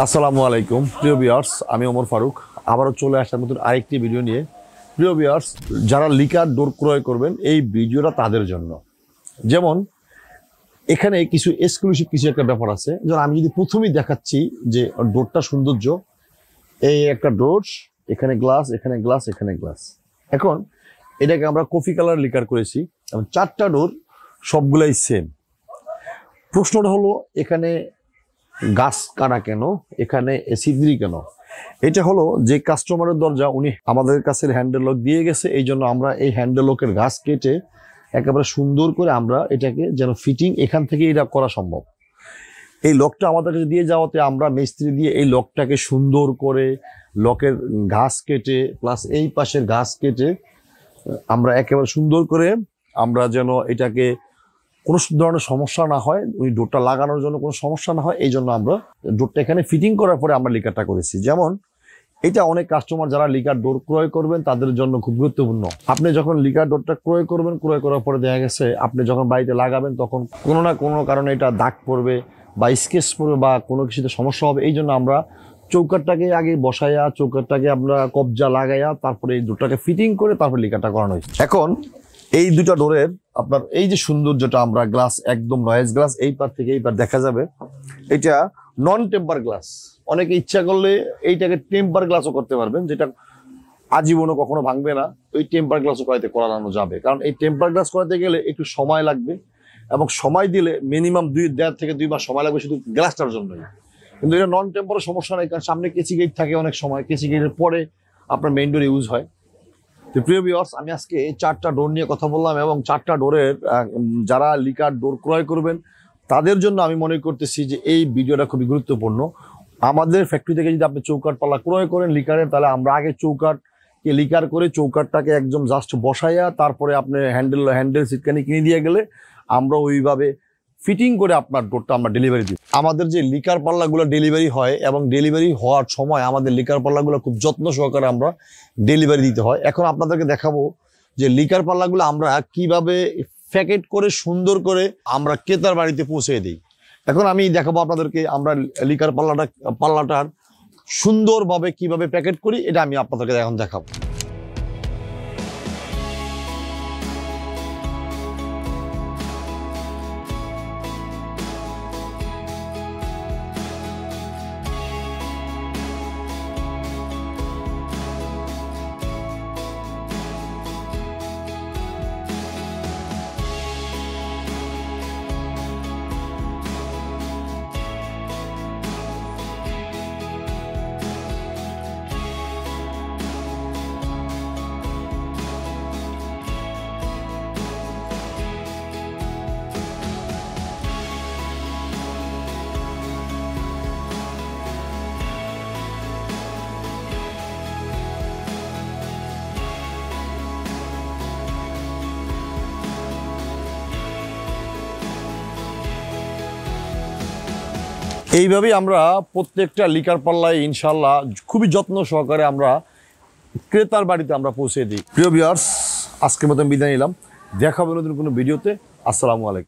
আসসালামু আলাইকুম প্রিয় ভিউয়ার্স, আমি ওমর ফারুক আবারও চলে আসলাম নতুন আরেকটি ভিডিও নিয়ে। প্রিয় ভিউয়ার্স, যারা লিকার ডোর ক্রয় করবেন এই ভিডিওটা তাদের জন্য। যেমন এখানে কিছু এক্সক্লুসিভ কিছু একটা ব্যাপার আছে। যেমন আমি যদি প্রথমেই দেখাচ্ছি যে ডোরটা সৌন্দর্য, এই একটা ডোর, এখানে গ্লাস, এখানে গ্লাস, এখানে গ্লাস। এখন এটাকে আমরা কফি কালার লিকার করেছি এবং চারটা ডোর সবগুলাই সেম। প্রশ্নটা হলো এখানে গাছ কাটা কেন, এখানে ছিদ্রি কেন? এটা হলো যে কাস্টমারের দরজা উনি আমাদের কাছে হ্যান্ডেল লক দিয়ে গেছে, এই জন্য আমরা এই হ্যান্ডেল লকের গাছ কেটে একেবারে সুন্দর করে আমরা এটাকে যেন ফিটিং এখান থেকে এটা করা সম্ভব। এই লকটা আমাদের কাছে দিয়ে যাওয়াতে আমরা মিস্ত্রি দিয়ে এই লকটাকে সুন্দর করে লকের ঘাস কেটে প্লাস এই পাশের ঘাস কেটে আমরা একেবারে সুন্দর করে আমরা যেন এটাকে কোনো ধরনের সমস্যা না হয়, ওই ডোরটা লাগানোর জন্য কোনো সমস্যা না হয়, এই জন্য আমরা ডোরটা এখানে ফিটিং করার পরে আমরা লিকারটা করেছি। যেমন এটা অনেক কাস্টমার যারা লিকার ডোর ক্রয় করবেন তাদের জন্য খুব গুরুত্বপূর্ণ। আপনি যখন লিকার ডোরটা ক্রয় করবেন, ক্রয় করার পরে দেখা গেছে আপনি যখন বাড়িতে লাগাবেন তখন কোনো না কোনো কারণে এটা দাগ পড়বে বা স্কেচ পড়বে বা কোনো কিছুতে সমস্যা হবে। এই জন্য আমরা চৌকাটটাকে আগে বসাইয়া, চৌকাটটাকে আমরা কবজা লাগাইয়া তারপরে এই ডোরটাকে ফিটিং করে তারপরে লিকারটা করানো হয়েছে। এখন এই দুটা ডোরের আপনার এই যে সৌন্দর্যটা, আমরা গ্লাস একদম নয়েজ গ্লাস, এই পার থেকে এই পার দেখা যাবে, এটা নন টেম্পার গ্লাস। অনেকে ইচ্ছা করলে এইটাকে টেম্পার গ্লাসও করতে পারবেন, যেটা আজীবনও কখনো ভাঙবে না। ওই টেম্পার গ্লাসও করানো যাবে, কারণ এই টেম্পার গ্লাস করাতে গেলে একটু সময় লাগবে এবং সময় দিলে মিনিমাম 1.5 থেকে 2 মাস সময় লাগবে শুধু গ্লাসটার জন্যই। কিন্তু এটা নন টেম্পারের সমস্যা নেই, কারণ সামনে কেসি গেট থাকে, অনেক সময় কেসি গেটের পরে আপনার মেইন ডোর ইউজ হয়। তো প্রিয় ভিউয়ার্স, আমি আজকে চারটা ডোর নিয়ে কথা বললাম এবং চারটা ডোরের যারা লিকার ডোর ক্রয় করবেন তাদের জন্য আমি মনে করতেছি যে এই ভিডিওটা খুবই গুরুত্বপূর্ণ। আমাদের ফ্যাক্টরি থেকে যদি আপনি চৌকাট পাল্লা ক্রয় করেন লিকারের, তাহলে আমরা আগে চৌকাটকে লিকার করে চৌকাটটাকে একদম জাস্ট বসাইয়া তারপরে আপনি হ্যান্ডেল সিটকানি কিনে দিয়ে গেলে আমরা ওইভাবে ফিটিং করে আপনার ডোরটা আমরা ডেলিভারি দিই। আমাদের যে লিকার পাল্লাগুলো ডেলিভারি হয় এবং ডেলিভারি হওয়ার সময় আমাদের লিকার পাল্লাগুলো খুব যত্ন সহকারে আমরা ডেলিভারি দিতে হয়। এখন আপনাদেরকে দেখাবো যে লিকার পাল্লাগুলো আমরা কিভাবে প্যাকেট করে সুন্দর করে আমরা ক্রেতার বাড়িতে পৌঁছে দিই। এখন আমি দেখাবো আপনাদেরকে আমরা লিকার পাল্লাটার সুন্দরভাবে কিভাবে প্যাকেট করি, এটা আমি আপনাদেরকে এখন দেখাবো। এইভাবেই আমরা প্রত্যেকটা লিকার পাল্লায় ইনশাল্লাহ খুবই যত্ন সহকারে আমরা ক্রেতার বাড়িতে আমরা পৌঁছে দিই। প্রিয় ভিউয়ার্স, আজকের মতন বিদায় নিলাম, দেখা হবে নতুন কোনো ভিডিওতে। আসসালামু আলাইকুম।